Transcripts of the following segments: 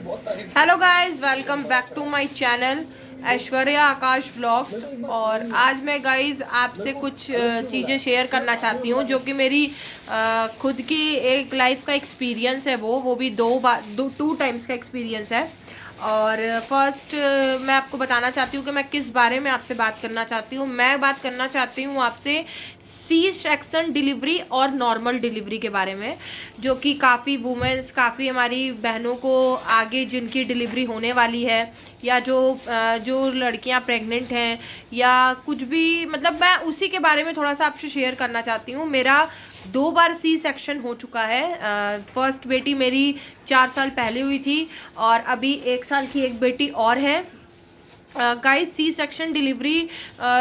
Hello guys, welcome back to my channel Aishwarya Akash vlogs. और आज मैं गाइस आपसे कुछ चीज़ें शेयर करना चाहती हूँ जो कि मेरी खुद की एक लाइफ का एक्सपीरियंस है। वो भी टू टाइम्स का एक्सपीरियंस है। और फर्स्ट मैं आपको बताना चाहती हूँ कि मैं किस बारे में आपसे बात करना चाहती हूँ। मैं बात करना चाहती हूँ आपसे सी सेक्शन डिलीवरी और नॉर्मल डिलीवरी के बारे में, जो कि काफ़ी वुमेन्स, काफ़ी हमारी बहनों को आगे जिनकी डिलीवरी होने वाली है, या जो लड़कियां प्रेग्नेंट हैं, या कुछ भी, मतलब मैं उसी के बारे में थोड़ा सा आपसे शेयर करना चाहती हूँ। मेरा 2 बार सी सेक्शन हो चुका है। फर्स्ट बेटी मेरी 4 साल पहले हुई थी और अभी 1 साल की एक बेटी और है। गाइस, सी सेक्शन डिलीवरी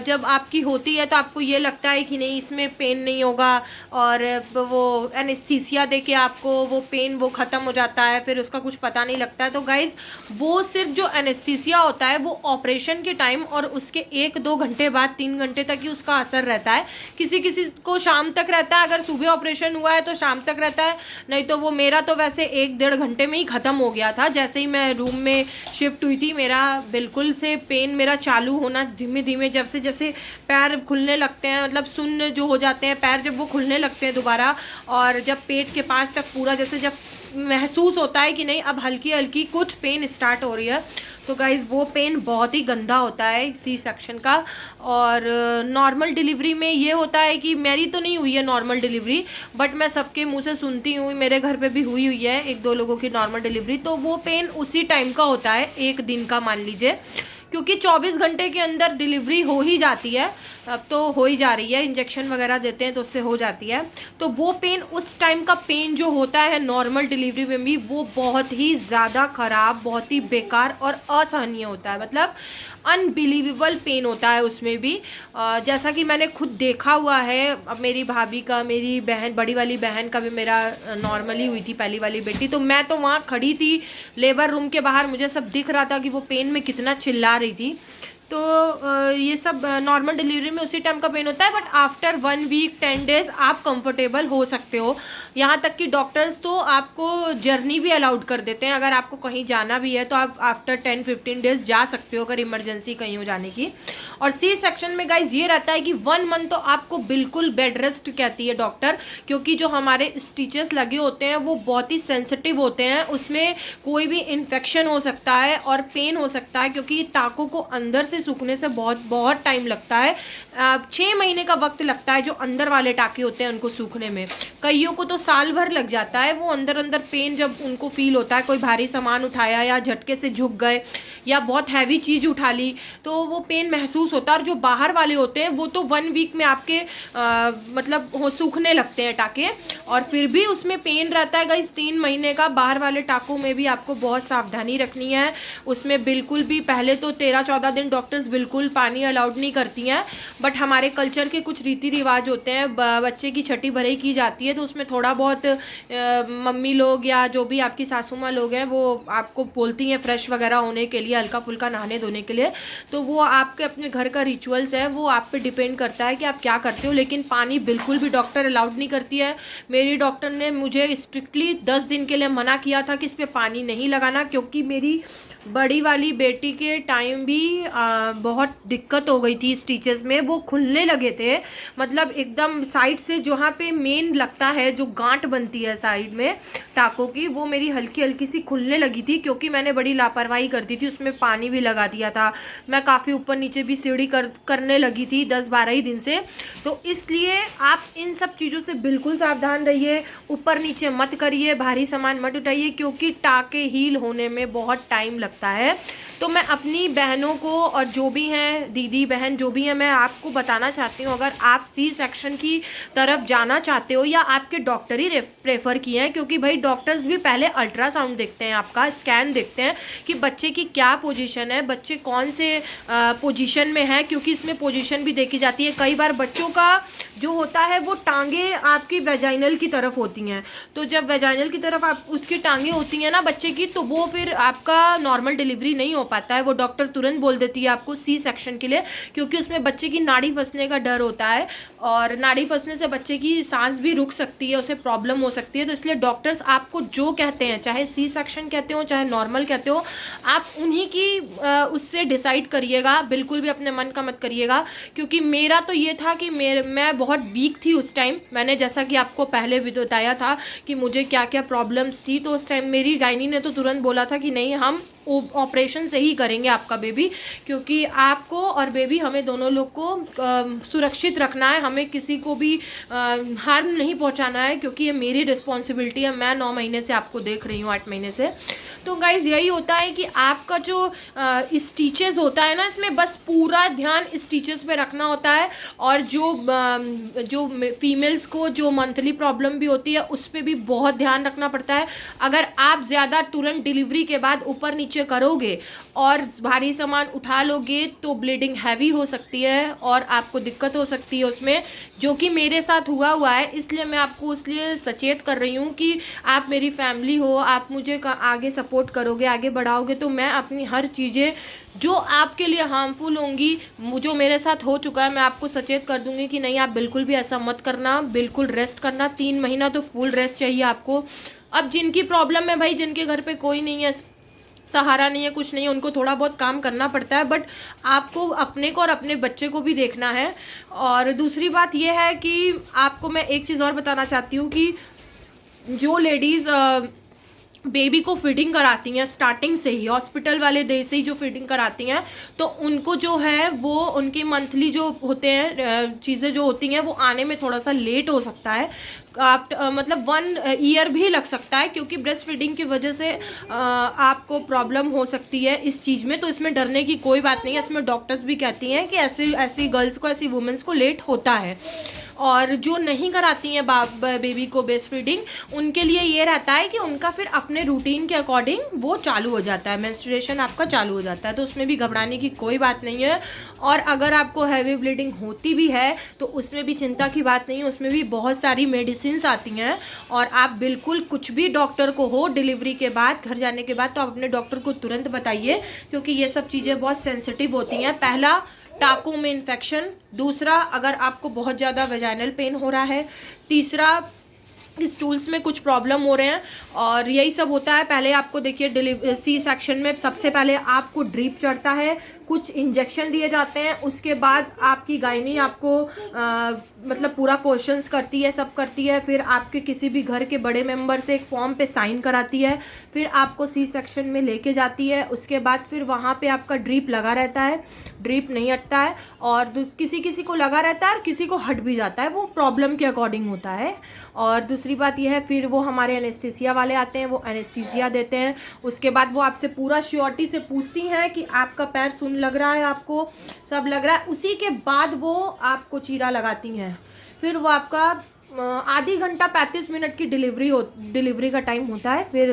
जब आपकी होती है तो आपको ये लगता है कि नहीं, इसमें पेन नहीं होगा, और वो एनेस्थीसिया दे के आपको वो पेन वो ख़त्म हो जाता है, फिर उसका कुछ पता नहीं लगता है। तो गाइस, वो सिर्फ जो एनेस्थीसिया होता है वो ऑपरेशन के टाइम और उसके 1-2 घंटे बाद 3 घंटे तक ही उसका असर रहता है। किसी किसी को शाम तक रहता है, अगर सुबह ऑपरेशन हुआ है तो शाम तक रहता है, नहीं तो वो मेरा तो वैसे 1-1.5 घंटे में ही ख़त्म हो गया था। जैसे ही मैं रूम में शिफ्ट हुई थी, मेरा बिल्कुल से पेन मेरा चालू होना धीमे धीमे, जब से जैसे पैर खुलने लगते हैं, मतलब सुन्न जो हो जाते हैं पैर, जब वो खुलने लगते हैं दोबारा, और जब पेट के पास तक पूरा जैसे जब महसूस होता है कि नहीं अब हल्की हल्की कुछ पेन स्टार्ट हो रही है, तो गाइज वो पेन बहुत ही गंदा होता है सी सेक्शन का। और नॉर्मल डिलीवरी में ये होता है कि मेरी तो नहीं हुई है नॉर्मल डिलीवरी, बट मैं सबके मुंह से सुनती हूँ, मेरे घर पे भी हुई है 1-2 लोगों की नॉर्मल डिलीवरी। तो वो पेन उसी टाइम का होता है, 1 दिन का मान लीजिए, क्योंकि 24 घंटे के अंदर डिलीवरी हो ही जाती है। अब तो हो ही जा रही है, इंजेक्शन वगैरह देते हैं तो उससे हो जाती है। तो वो पेन, उस टाइम का पेन जो होता है नॉर्मल डिलीवरी में भी, वो बहुत ही ज़्यादा ख़राब, बहुत ही बेकार और असहनीय होता है। मतलब अनबिलीवेबल पेन होता है उसमें भी। जैसा कि मैंने खुद देखा हुआ है, अब मेरी भाभी का, मेरी बहन, बड़ी वाली बहन का भी मेरा नॉर्मली हुई थी पहली वाली बेटी, तो मैं तो वहाँ खड़ी थी लेबर रूम के बाहर, मुझे सब दिख रहा था कि वो पेन में कितना चिल्ला रही थी। तो ये सब नॉर्मल डिलीवरी में उसी टाइम का पेन होता है, बट आफ्टर 1 वीक 10 डेज आप कंफर्टेबल हो सकते हो। यहाँ तक कि डॉक्टर्स तो आपको जर्नी भी अलाउड कर देते हैं, अगर आपको कहीं जाना भी है तो आप आफ्टर 10-15 डेज जा सकते हो, अगर इमरजेंसी कहीं हो जाने की। और सी सेक्शन में गाइज ये रहता है कि 1 मंथ तो आपको बिल्कुल बेड रेस्ट कहती है डॉक्टर, क्योंकि जो हमारे स्टिचेस लगे होते हैं वो बहुत ही सेंसिटिव होते हैं, उसमें कोई भी इन्फेक्शन हो सकता है और पेन हो सकता है, क्योंकि टाकों को अंदर से सूखने से बहुत बहुत टाइम लगता है। 6 महीने का वक्त लगता है जो अंदर वाले टाके होते हैं उनको सूखने में। कईयों को तो साल भर लग जाता है, वो अंदर अंदर पेन जब उनको फील होता है, कोई भारी सामान उठाया या झटके से झुक गए या बहुत हैवी चीज़ उठा ली तो वो पेन महसूस होता है। और जो बाहर वाले होते हैं वो तो 1 वीक में आपके मतलब सूखने लगते हैं टाके, और फिर भी उसमें पेन रहता है गाइस 3 महीने का। बाहर वाले टाकों में भी आपको बहुत सावधानी रखनी है। उसमें बिल्कुल भी, पहले तो 13-14 दिन डॉक्टर्स बिल्कुल पानी अलाउड नहीं करती हैं, बट हमारे कल्चर के कुछ रीति रिवाज होते हैं, बच्चे की छठी भराई की जाती है तो उसमें थोड़ा बहुत मम्मी लोग या जो भी आपकी सासू माँ लोग हैं वो आपको बोलती हैं फ्रेश वगैरह होने के लिए, हल्का फुल्का नहाने धोने के लिए। तो वो आपके अपने घर का रिचुअल्स है, वो आप पे डिपेंड करता है कि आप क्या करते हो, लेकिन पानी बिल्कुल भी डॉक्टर अलाउड नहीं करती है। मेरी डॉक्टर ने मुझे स्ट्रिक्टली 10 दिन के लिए मना किया था कि इस पर पानी नहीं लगाना, क्योंकि मेरी बड़ी वाली बेटी के टाइम भी बहुत दिक्कत हो गई थी स्टिचेस में, वो खुलने लगे थे, मतलब एकदम साइड से जहाँ पे मेन लगता है, जो गांठ बनती है साइड में टाकों की, वो मेरी हल्की हल्की सी खुलने लगी थी, क्योंकि मैंने बड़ी लापरवाही कर दी थी, उसमें पानी भी लगा दिया था। मैं काफ़ी ऊपर नीचे भी सीढ़ी करने लगी थी 10-12 ही दिन से। तो इसलिए आप इन सब चीज़ों से बिल्कुल सावधान रहिए, ऊपर नीचे मत करिए, भारी सामान मत उठाइए, क्योंकि टाके हील होने में बहुत टाइम लगता है। तो मैं अपनी बहनों को, और जो भी हैं दीदी बहन जो भी हैं, मैं आपको बताना चाहती हूँ, अगर आप सी सेक्शन की तरफ जाना चाहते हो, या आपके डॉक्टर ही प्रेफर किए हैं, क्योंकि भाई डॉक्टर्स भी पहले अल्ट्रासाउंड देखते हैं, आपका स्कैन देखते हैं कि बच्चे की क्या पोजीशन है, बच्चे कौन से पोजीशन में है, क्योंकि इसमें पोजीशन भी देखी जाती है। कई बार बच्चों का जो होता है वो टांगे आपकी वेजाइनल की तरफ होती हैं, तो जब वेजाइनल की तरफ आप उसकी टांगे होती हैं ना बच्चे की, तो वो फिर आपका नॉर्मल डिलीवरी नहीं हो पाता है, वो डॉक्टर तुरंत बोल देती है आपको सी सेक्शन के लिए, क्योंकि उसमें बच्चे की नाड़ी फंसने का डर होता है और नाड़ी फंसने से बच्चे की सांस भी रुक सकती है, उसे प्रॉब्लम हो सकती है। तो इसलिए डॉक्टर्स आपको जो कहते हैं, चाहे सी सेक्शन कहते हो चाहे नॉर्मल कहते हो, आप उन्हीं की उससे डिसाइड करिएगा, बिल्कुल भी अपने मन का मत करिएगा। क्योंकि मेरा तो ये था कि मैं बहुत वीक थी उस टाइम। मैंने जैसा कि आपको पहले भी बताया था कि मुझे क्या क्या प्रॉब्लम्स थी, तो उस टाइम मेरी गायनी ने तो तुरंत बोला था कि नहीं, हम ऑपरेशन से ही करेंगे आपका बेबी, क्योंकि आपको और बेबी, हमें दोनों लोग को सुरक्षित रखना है, हमें किसी को भी हार्म नहीं पहुंचाना है, क्योंकि ये मेरी रिस्पॉन्सिबिलिटी है। मैं 9 महीने से आपको देख रही हूँ, 8 महीने से। तो गाइज यही होता है कि आपका जो स्टिचेस होता है ना, इसमें बस पूरा ध्यान स्टिचेस पे रखना होता है। और जो फीमेल्स को जो मंथली प्रॉब्लम भी होती है, उस पर भी बहुत ध्यान रखना पड़ता है। अगर आप ज़्यादा तुरंत डिलीवरी के बाद ऊपर नीचे करोगे और भारी सामान उठा लोगे तो ब्लीडिंग हैवी हो सकती है और आपको दिक्कत हो सकती है उसमें, जो कि मेरे साथ हुआ है। इसलिए मैं आपको इसलिए सचेत कर रही हूँ कि आप मेरी फैमिली हो, आप मुझे आगे सपोर्ट करोगे, आगे बढ़ाओगे, तो मैं अपनी हर चीज़ें जो आपके लिए हार्मफुल होंगी, जो मेरे साथ हो चुका है, मैं आपको सचेत कर दूंगी कि नहीं, आप बिल्कुल भी ऐसा मत करना, बिल्कुल रेस्ट करना। 3 महीना तो फुल रेस्ट चाहिए आपको। अब जिनकी प्रॉब्लम है भाई, जिनके घर पे कोई नहीं है, सहारा नहीं है, कुछ नहीं है, उनको थोड़ा बहुत काम करना पड़ता है, बट आपको अपने को और अपने बच्चे को भी देखना है। और दूसरी बात यह है कि आपको मैं एक चीज़ और बताना चाहती हूँ कि जो लेडीज़ बेबी को फीडिंग कराती हैं स्टार्टिंग से ही, हॉस्पिटल वाले डे से ही जो फीडिंग कराती हैं, तो उनको जो है वो उनके मंथली जो होते हैं चीज़ें जो होती हैं, वो आने में थोड़ा सा लेट हो सकता है। आप मतलब 1 ईयर भी लग सकता है, क्योंकि ब्रेस्ट फीडिंग की वजह से आपको प्रॉब्लम हो सकती है इस चीज़ में। तो इसमें डरने की कोई बात नहीं है। इसमें डॉक्टर्स भी कहती हैं कि ऐसी गर्ल्स को, ऐसी वुमेंस को लेट होता है। और जो नहीं कराती हैं बेबी को ब्रेस्ट फीडिंग, उनके लिए ये रहता है कि उनका फिर अपने रूटीन के अकॉर्डिंग वो चालू हो जाता है, मेंस्ट्रुएशन आपका चालू हो जाता है। तो उसमें भी घबराने की कोई बात नहीं है। और अगर आपको हैवी ब्लीडिंग होती भी है तो उसमें भी चिंता की बात नहीं है, उसमें भी बहुत सारी मेडिसिन आती हैं। और आप बिल्कुल कुछ भी डॉक्टर को हो डिलीवरी के बाद, घर जाने के बाद, तो आप अपने डॉक्टर को तुरंत बताइए, क्योंकि ये सब चीज़ें बहुत सेंसिटिव होती हैं। पहला, टाकों में इन्फेक्शन। दूसरा, अगर आपको बहुत ज़्यादा वेजाइनल पेन हो रहा है। तीसरा, स्टूल्स में कुछ प्रॉब्लम हो रहे हैं। और यही सब होता है। पहले आपको देखिए सी सेक्शन में सबसे पहले आपको ड्रीप चढ़ता है, कुछ इंजेक्शन दिए जाते हैं, उसके बाद आपकी गायनी आपको मतलब पूरा क्वेश्चंस करती है, सब करती है। फिर आपके किसी भी घर के बड़े मेंबर से एक फॉर्म पे साइन कराती है, फिर आपको सी सेक्शन में लेके जाती है। उसके बाद फिर वहाँ पे आपका ड्रीप लगा रहता है, ड्रीप नहीं हटता है। और किसी किसी को लगा रहता है और किसी को हट भी जाता है, वो प्रॉब्लम के अकॉर्डिंग होता है। और दूसरी बात यह है, फिर वो हमारे एनेस्थीसिया वाले आते हैं, वो एनेस्थीसिया देते हैं। उसके बाद वो आपसे पूरा श्योरिटी से पूछती हैं कि आपका पैर सुन लग रहा है, आपको सब लग रहा है। उसी के बाद वो आपको चीरा लगाती हैं। फिर वो आपका आधी घंटा 35 मिनट की डिलीवरी का टाइम होता है। फिर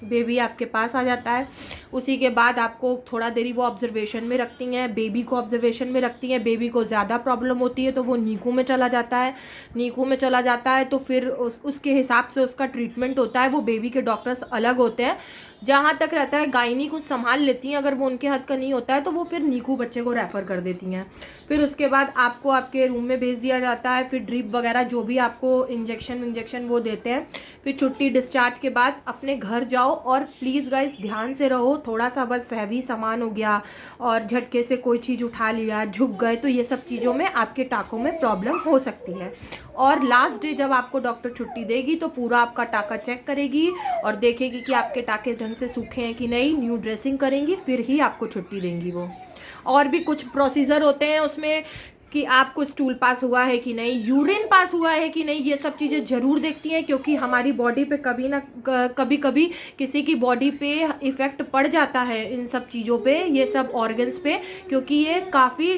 बेबी आपके पास आ जाता है। उसी के बाद आपको थोड़ा देरी वो ऑब्जर्वेशन में रखती हैं, बेबी को ऑब्जर्वेशन में रखती हैं। बेबी को ज़्यादा प्रॉब्लम होती है तो वो नीकू में चला जाता है। नीकू में चला जाता है तो फिर उसके हिसाब से उसका ट्रीटमेंट होता है। वो बेबी के डॉक्टर्स अलग होते हैं। जहाँ तक रहता है गायनी कुछ संभाल लेती हैं, अगर वो उनके हाथ का नहीं होता है तो वो फिर नीकू बच्चे को रेफ़र कर देती हैं। फिर उसके बाद आपको आपके रूम में भेज दिया जाता है। फिर ड्रिप वगैरह जो भी आपको इंजेक्शन वो देते हैं। फिर छुट्टी डिस्चार्ज के बाद अपने घर जाओ। और प्लीज़ गाइस ध्यान से रहो, थोड़ा सा बस हैवी सामान हो गया और झटके से कोई चीज़ उठा लिया, झुक गए, तो ये सब चीज़ों में आपके टाकों में प्रॉब्लम हो सकती है। और लास्ट डे जब आपको डॉक्टर छुट्टी देगी तो पूरा आपका टाका चेक करेगी और देखेगी कि आपके टाके ढंग से सूखे हैं कि नहीं, न्यू ड्रेसिंग करेंगी, फिर ही आपको छुट्टी देंगी वो। और भी कुछ प्रोसीजर होते हैं उसमें कि आपको स्टूल पास हुआ है कि नहीं, यूरिन पास हुआ है कि नहीं, ये सब चीज़ें ज़रूर देखती हैं। क्योंकि हमारी बॉडी पे कभी किसी की बॉडी पे इफ़ेक्ट पड़ जाता है इन सब चीज़ों पे, ये सब ऑर्गन्स पे, क्योंकि ये काफ़ी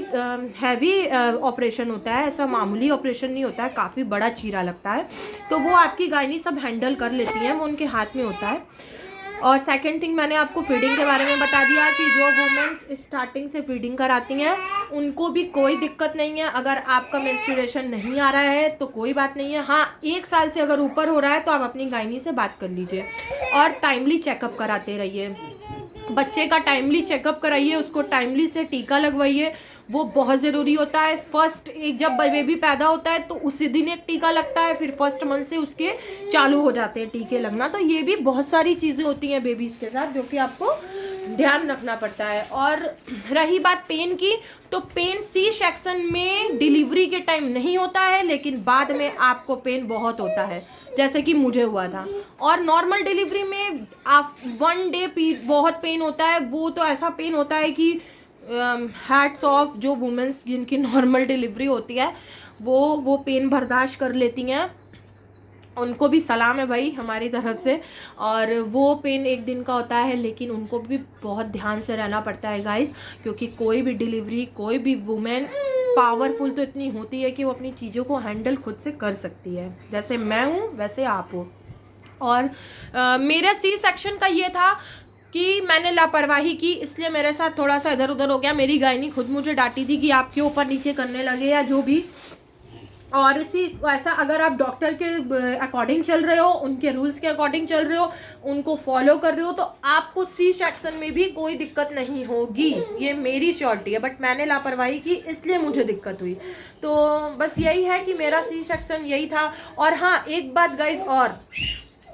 हैवी ऑपरेशन होता है। ऐसा मामूली ऑपरेशन नहीं होता है, काफ़ी बड़ा चीरा लगता है। तो वो आपकी गायनी सब हैंडल कर लेती हैं, वो उनके हाथ में होता है। और सेकंड थिंग, मैंने आपको फीडिंग के बारे में बता दिया कि जो वुमेन्स स्टार्टिंग से फीडिंग कराती हैं उनको भी कोई दिक्कत नहीं है। अगर आपका मेंस्ट्रुएशन नहीं आ रहा है तो कोई बात नहीं है। हाँ, 1 साल से अगर ऊपर हो रहा है तो आप अपनी गायनी से बात कर लीजिए और टाइमली चेकअप कराते रहिए। बच्चे का टाइमली चेकअप कराइए, उसको टाइमली से टीका लगवाइए, वो बहुत ज़रूरी होता है। फर्स्ट एक जब बेबी पैदा होता है तो उसी दिन एक टीका लगता है, फिर फर्स्ट मंथ से उसके चालू हो जाते हैं टीके लगना। तो ये भी बहुत सारी चीज़ें होती हैं बेबीज़ के साथ जो कि आपको ध्यान रखना पड़ता है। और रही बात पेन की, तो पेन सी सेक्शन में डिलीवरी के टाइम नहीं होता है, लेकिन बाद में आपको पेन बहुत होता है, जैसे कि मुझे हुआ था। और नॉर्मल डिलीवरी में आप 1 डे बहुत पेन होता है, वो तो ऐसा पेन होता है कि हैट्स ऑफ जो वुमेन्स जिनकी नॉर्मल डिलीवरी होती है वो पेन बर्दाश्त कर लेती हैं, उनको भी सलाम है भाई हमारी तरफ से। और वो पेन एक दिन का होता है, लेकिन उनको भी बहुत ध्यान से रहना पड़ता है गाइस, क्योंकि कोई भी डिलीवरी, कोई भी वुमेन पावरफुल तो इतनी होती है कि वो अपनी चीज़ों को हैंडल खुद से कर सकती है। जैसे मैं हूँ वैसे आप हो। और मेरा सी सेक्शन का ये था कि मैंने लापरवाही की, इसलिए मेरे साथ थोड़ा सा इधर उधर हो गया। मेरी गायनी खुद मुझे डांटी थी कि आप क्यों ऊपर नीचे करने लगे या जो भी। और इसी ऐसा अगर आप डॉक्टर के अकॉर्डिंग चल रहे हो, उनके रूल्स के अकॉर्डिंग चल रहे हो, उनको फॉलो कर रहे हो, तो आपको सी सेक्शन में भी कोई दिक्कत नहीं होगी, ये मेरी श्योरिटी है। बट मैंने लापरवाही की इसलिए मुझे दिक्कत हुई। तो बस यही है कि मेरा सी सेक्शन यही था। और हाँ, एक बात गाइज, और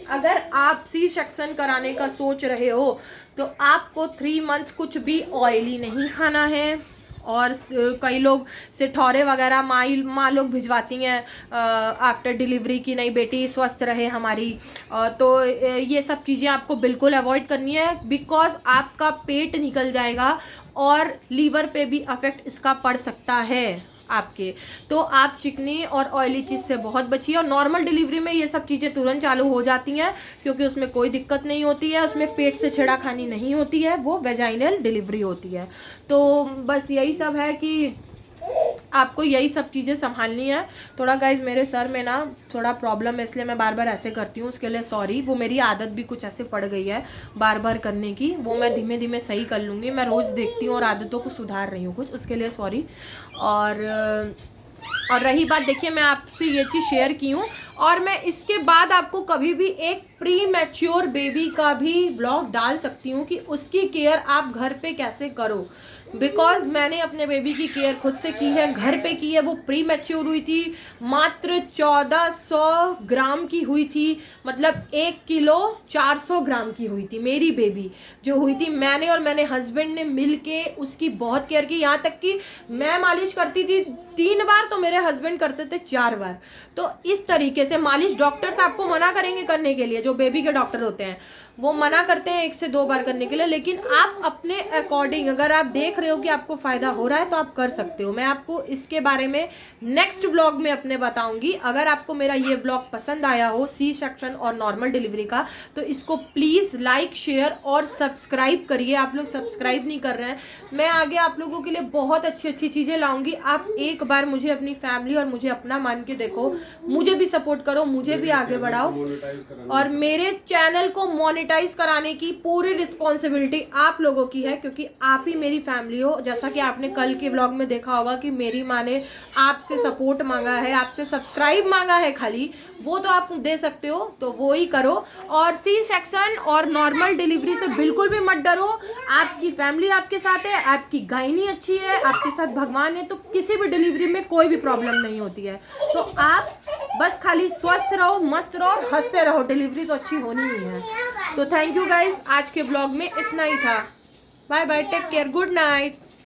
अगर आप सी सेक्शन कराने का सोच रहे हो तो आपको 3 मंथ्स कुछ भी ऑयली नहीं खाना है। और कई लोग सिठौरे वगैरह माँ लोग भिजवाती हैं आफ्टर डिलीवरी की, नहीं बेटी स्वस्थ रहे हमारी। तो ये सब चीज़ें आपको बिल्कुल अवॉइड करनी है, बिकॉज आपका पेट निकल जाएगा और लीवर पे भी अफेक्ट इसका पड़ सकता है आपके। तो आप चिकनी और ऑयली चीज़ से बहुत बचिए। और नॉर्मल डिलीवरी में ये सब चीज़ें तुरंत चालू हो जाती हैं, क्योंकि उसमें कोई दिक्कत नहीं होती है, उसमें पेट से छेड़ाखानी नहीं होती है, वो वेजाइनल डिलीवरी होती है। तो बस यही सब है कि आपको यही सब चीज़ें संभालनी है। थोड़ा गाइज मेरे सर में ना थोड़ा प्रॉब्लम है, इसलिए मैं बार बार ऐसे करती हूँ, उसके लिए सॉरी। वो मेरी आदत भी कुछ ऐसे पड़ गई है बार बार करने की, वो मैं धीमे धीमे सही कर लूँगी। मैं रोज़ देखती हूँ और आदतों को सुधार रही हूँ कुछ, उसके लिए सॉरी। और रही बात, देखिए मैं आपसे ये चीज़ शेयर की हूँ, और मैं इसके बाद आपको कभी भी एक प्री मैच्योर बेबी का भी ब्लॉग डाल सकती हूँ कि उसकी केयर आप घर पे कैसे करो। बिकॉज मैंने अपने बेबी की केयर खुद से की है, घर पे की है। वो प्री मैच्योर हुई थी, मात्र 1400 ग्राम की हुई थी, मतलब 1 किलो 400 ग्राम की हुई थी मेरी बेबी जो हुई थी। मैंने और मैंने हस्बैंड ने मिल के उसकी बहुत केयर की, यहाँ तक कि मैं मालिश करती थी 3 बार तो मेरे हस्बैंड करते थे 4 बार। तो इस तरीके से मालिश डॉक्टर्स आपको मना करेंगे करने के लिए, जो बेबी के डॉक्टर होते हैं वो मना करते हैं 1 से 2 बार करने के लिए, लेकिन आप अपने अकॉर्डिंग अगर आप देख रहे हो कि आपको फ़ायदा हो रहा है तो आप कर सकते हो। मैं आपको इसके बारे में नेक्स्ट व्लॉग में अपने बताऊंगी। अगर आपको मेरा ये व्लॉग पसंद आया हो सी सेक्शन और नॉर्मल डिलीवरी का, तो इसको प्लीज़ लाइक, शेयर और सब्सक्राइब करिए। आप लोग सब्सक्राइब नहीं कर रहे हैं। मैं आगे आप लोगों के लिए बहुत अच्छी अच्छी चीज़ें लाऊंगी। आप एक बार मुझे अपनी फैमिली और मुझे अपना मान के देखो, मुझे भी सपोर्ट करो, मुझे भी आगे बढ़ाओ। और मेरे चैनल को मोनेटाइज कराने की पूरी रिस्पॉन्सिबिलिटी आप लोगों की है, क्योंकि आप ही मेरी फैमिली हो। जैसा कि आपने कल के व्लॉग में देखा होगा कि मेरी माँ ने आपसे सपोर्ट मांगा है, आपसे सब्सक्राइब मांगा है, खाली वो तो आप दे सकते हो, तो वो ही करो। और सी सेक्शन और नॉर्मल डिलीवरी से बिल्कुल भी मत डरो। आपकी फैमिली आपके साथ है, आपकी गायनी अच्छी है, आपके साथ भगवान है, तो किसी भी डिलीवरी में कोई भी प्रॉब्लम नहीं होती है। तो आप बस खाली स्वस्थ रहो, मस्त रहो, हंसते रहो, डिलीवरी तो अच्छी होनी ही है। तो थैंक यू गाइज, आज के ब्लॉग में इतना ही था। Bye bye, take care, good night.